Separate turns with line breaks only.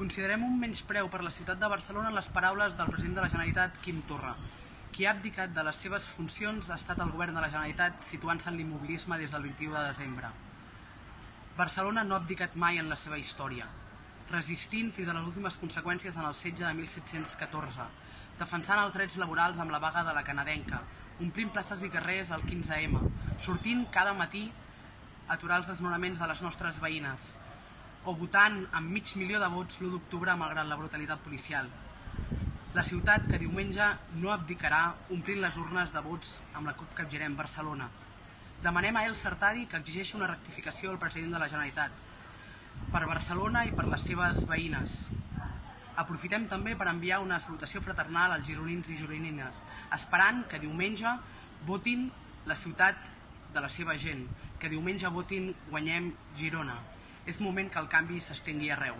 Considerem un menyspreu per la ciutat de Barcelona les paraules del president de la Generalitat, Quim Torra. Qui ha abdicat de les seves funcions ha estat el govern de la Generalitat, situant-se en l'immobilisme des del 21 de desembre. Barcelona no ha abdicat mai en la seva història, resistint fins a les últimes conseqüències en el setge de 1714, defensant els drets laborals amb la vaga de la canadenca, omplint places i carrers al 15M, sortint cada matí a aturar els desnonaments de les nostres veïnes, o votant amb 500.000 de vots l'1 d'octubre malgrat la brutalitat policial. La ciutat que diumenge no abdicarà omplint les urnes de vots amb la CUP Capgirem Barcelona. Demanem a Elsa Artadi que exigeixi una rectificació al president de la Generalitat per Barcelona i per les seves veïnes. Aprofitem també per enviar una salutació fraternal als gironins i gironines, esperant que diumenge votin la ciutat de la seva gent, que diumenge votin Guanyem Girona. És moment que el canvi s'estengui arreu.